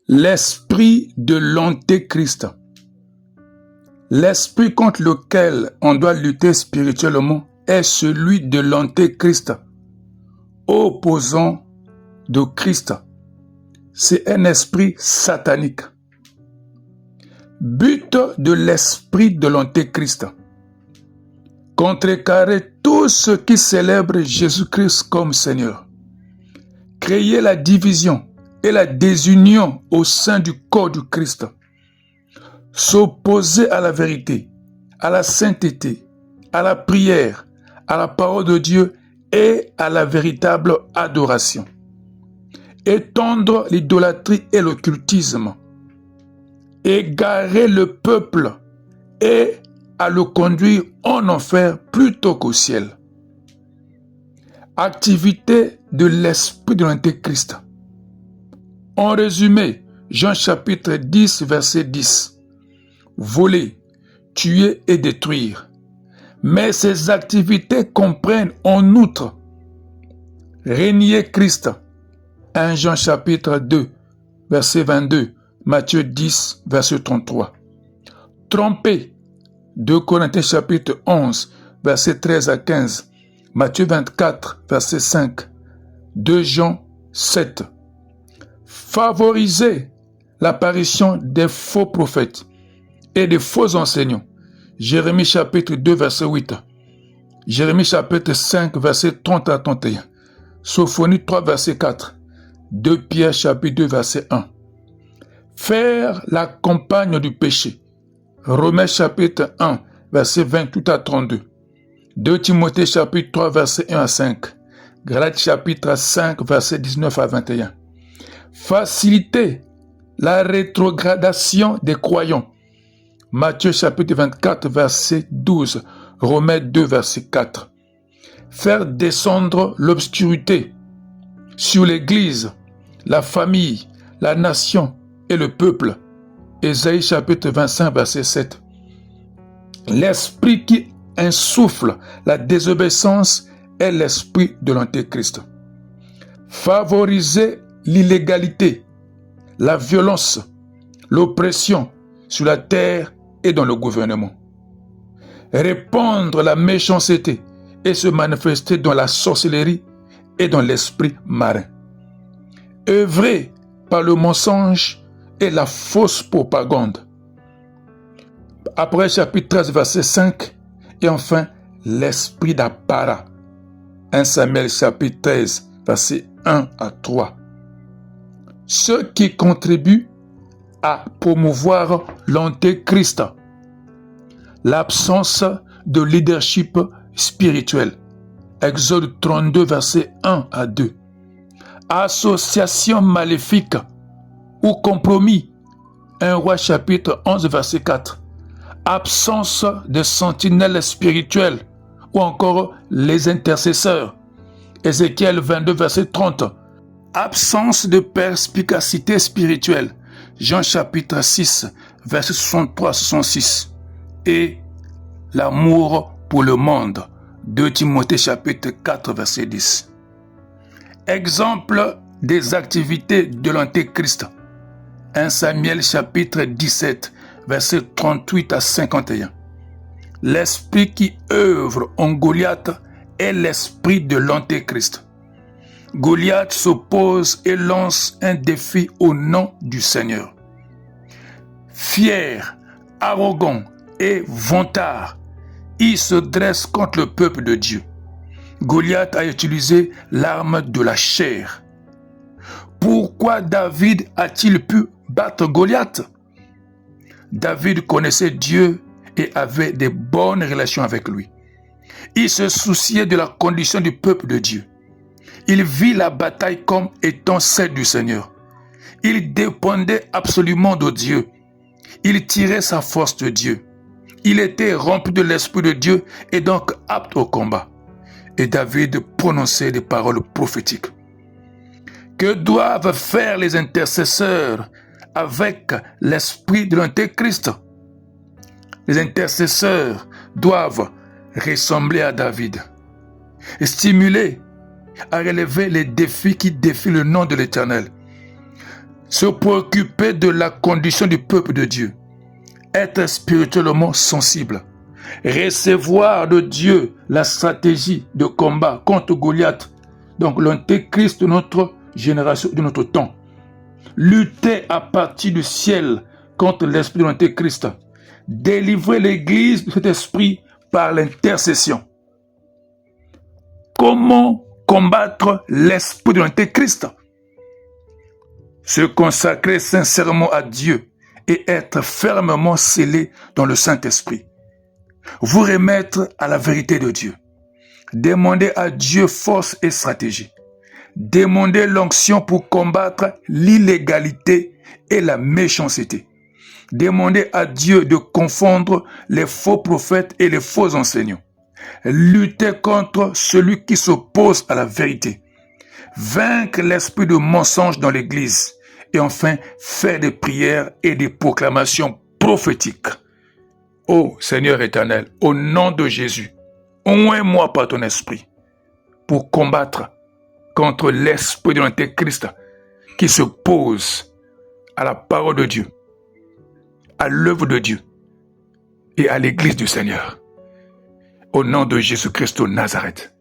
L'esprit de l'antéchrist. L'esprit contre lequel on doit lutter spirituellement est celui de l'antéchrist, opposant de Christ. C'est un esprit satanique. But de l'esprit de l'antéchrist: contrecarrer tout ce qui célèbre Jésus-Christ comme Seigneur, créer la division et la désunion au sein du corps du Christ, s'opposer à la vérité, à la sainteté, à la prière, à la parole de Dieu et à la véritable adoration, étendre l'idolâtrie et l'occultisme, égarer le peuple et à le conduire en enfer plutôt qu'au ciel. Activité de l'esprit de l'antéchrist. En résumé, Jean chapitre 10, verset 10. Voler, tuer et détruire. Mais ces activités comprennent en outre renier Christ. 1 Jean chapitre 2, verset 22. Matthieu 10, verset 33. Tromper. 2 Corinthiens chapitre 11, verset 13 à 15. Matthieu 24, verset 5. 2 Jean 7. Favoriser l'apparition des faux prophètes et des faux enseignants. Jérémie chapitre 2, verset 8. Jérémie chapitre 5, verset 30 à 31. Sophonie 3, verset 4. 2 Pierre chapitre 2, verset 1. Faire la campagne du péché. Romains chapitre 1, verset 28 à 32. 2 Timothée chapitre 3, verset 1 à 5. Galates chapitre 5, verset 19 à 21. Faciliter la rétrogradation des croyants. Matthieu chapitre 24, verset 12. Romains 2, verset 4. Faire descendre l'obscurité sur l'Église, la famille, la nation et le peuple. Ésaïe chapitre 25, verset 7. L'esprit qui insuffle la désobéissance est l'esprit de l'antéchrist. Favoriser l'illégalité, la violence, l'oppression sur la terre et dans le gouvernement. Répandre la méchanceté et se manifester dans la sorcellerie et dans l'esprit marin. Œuvrer par le mensonge et la fausse propagande. Après chapitre 13, verset 5. Et enfin, l'esprit d'apparat. 1 Samuel chapitre 13, verset 1 à 3. Ceux qui contribuent à promouvoir l'antéchrist. L'absence de leadership spirituel. Exode 32, verset 1 à 2. Association maléfique ou compromis. 1 Roi chapitre 11, verset 4. Absence de sentinelles spirituelles ou encore les intercesseurs. Ézéchiel 22, verset 30. Absence de perspicacité spirituelle. Jean chapitre 6, verset 63 à 66. Et l'amour pour le monde. 2 Timothée chapitre 4, verset 10. Exemple des activités de l'antéchrist. 1 Samuel chapitre 17, verset 38 à 51. L'esprit qui œuvre en Goliath est l'esprit de l'antéchrist. Goliath s'oppose et lance un défi au nom du Seigneur. Fier, arrogant et vantard, il se dresse contre le peuple de Dieu. Goliath a utilisé l'arme de la chair. Pourquoi David a-t-il pu battre Goliath? David connaissait Dieu et avait de bonnes relations avec lui. Il se souciait de la condition du peuple de Dieu. Il vit la bataille comme étant celle du Seigneur. Il dépendait absolument de Dieu. Il tirait sa force de Dieu. Il était rempli de l'Esprit de Dieu et donc apte au combat. Et David prononçait des paroles prophétiques. Que doivent faire les intercesseurs avec l'esprit de l'antéchrist? Les intercesseurs doivent ressembler à David et stimuler à relever les défis qui défient le nom de l'Éternel. se préoccuper de la condition du peuple de Dieu, être spirituellement sensible, recevoir de Dieu la stratégie de combat contre Goliath, donc l'antéchrist de notre génération, de notre temps, lutter à partir du ciel contre l'esprit de l'antéchrist, délivrer l'Église de cet esprit par l'intercession. Comment combattre l'esprit de l'antéchrist? Se consacrer sincèrement à Dieu et être fermement scellé dans le Saint-Esprit. Vous remettre à la vérité de Dieu. Demandez à Dieu force et stratégie. Demandez l'onction pour combattre l'illégalité et la méchanceté. Demandez à Dieu de confondre les faux prophètes et les faux enseignants. Luttez contre celui qui s'oppose à la vérité. Vaincre l'esprit de mensonge dans l'Église. Et enfin, faire des prières et des proclamations prophétiques. Ô Seigneur éternel, au nom de Jésus, oins-moi par ton esprit pour combattre contre l'esprit de l'antéchrist qui s'oppose à la parole de Dieu, à l'œuvre de Dieu et à l'Église du Seigneur. Au nom de Jésus-Christ de Nazareth.